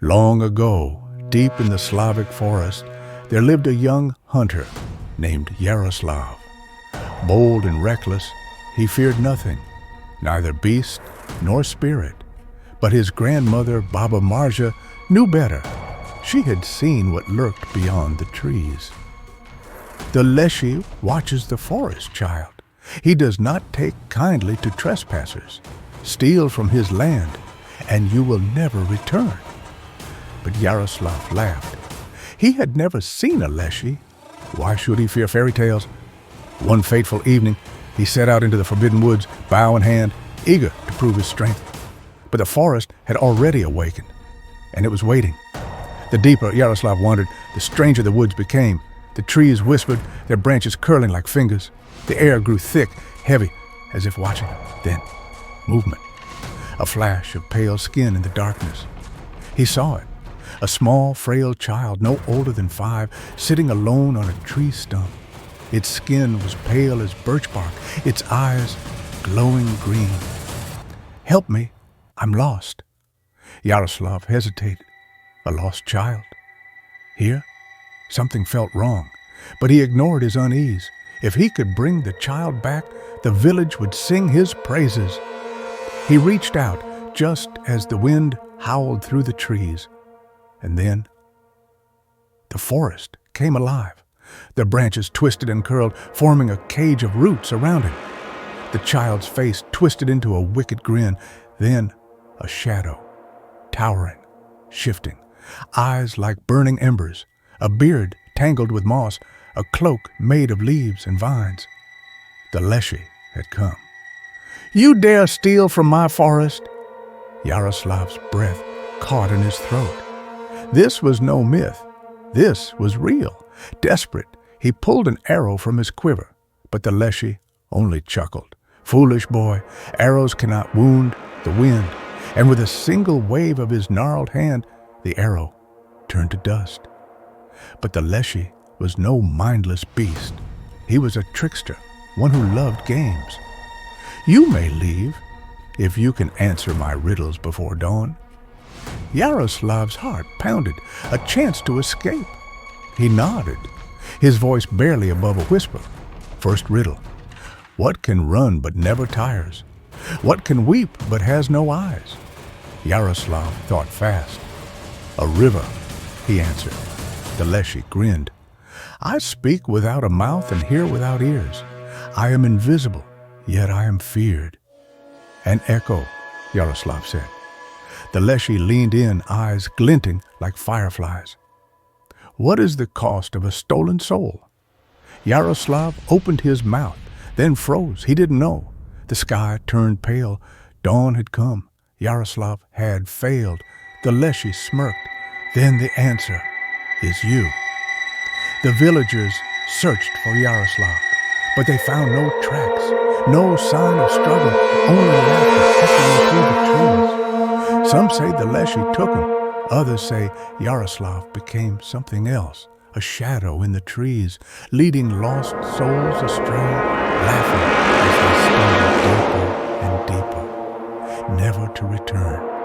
Long ago, deep in the Slavic forest, there lived a young hunter named Yaroslav. Bold and reckless, he feared nothing, neither beast nor spirit. But his grandmother, Baba Marja, knew better. She had seen what lurked beyond the trees. The Leashy watches the forest child. He does not take kindly to trespassers. Steal from his land, and you will never return. But Yaroslav laughed. He had never seen a Leashy. Why should he fear fairy tales? One fateful evening, he set out into the forbidden woods, bow in hand, eager to prove his strength. But the forest had already awakened, and it was waiting. The deeper Yaroslav wandered, the stranger the woods became. The trees whispered, their branches curling like fingers. The air grew thick, heavy, as if watching him. Then, movement. A flash of pale skin in the darkness. He saw it. A small, frail child, no older than 5, sitting alone on a tree stump. Its skin was pale as birch bark, its eyes glowing green. "Help me, I'm lost." Yaroslav hesitated. A lost child. Here, something felt wrong, but he ignored his unease. If he could bring the child back, the village would sing his praises. He reached out just as the wind howled through the trees. And then, the forest came alive. The branches twisted and curled, forming a cage of roots around him. The child's face twisted into a wicked grin, then a shadow, towering, shifting, eyes like burning embers, a beard tangled with moss, a cloak made of leaves and vines. The Leashy had come. "You dare steal from my forest?" Yaroslav's breath caught in his throat. This was no myth. This was real. Desperate, he pulled an arrow from his quiver, but the Leashy only chuckled. "Foolish boy, arrows cannot wound the wind." And with a single wave of his gnarled hand, the arrow turned to dust. But the Leashy was no mindless beast. He was a trickster, one who loved games. "You may leave, if you can answer my riddles before dawn." Yaroslav's heart pounded, a chance to escape. He nodded, his voice barely above a whisper. First riddle: what can run but never tires? What can weep but has no eyes? Yaroslav thought fast. "A river," he answered. The Leashy grinned. "I speak without a mouth and hear without ears. I am invisible, yet I am feared." "An echo," Yaroslav said. The Leashy leaned in, eyes glinting like fireflies. "What is the cost of a stolen soul?" Yaroslav opened his mouth, then froze. He didn't know. The sky turned pale. Dawn had come. Yaroslav had failed. The Leashy smirked. "Then the answer is you." The villagers searched for Yaroslav, but they found no tracks, no sign of struggle, only laughter echoing through the trees. Some say the Leashy took him. Others say Yaroslav became something else, a shadow in the trees, leading lost souls astray, laughing as they stumbled deeper and deeper, never to return.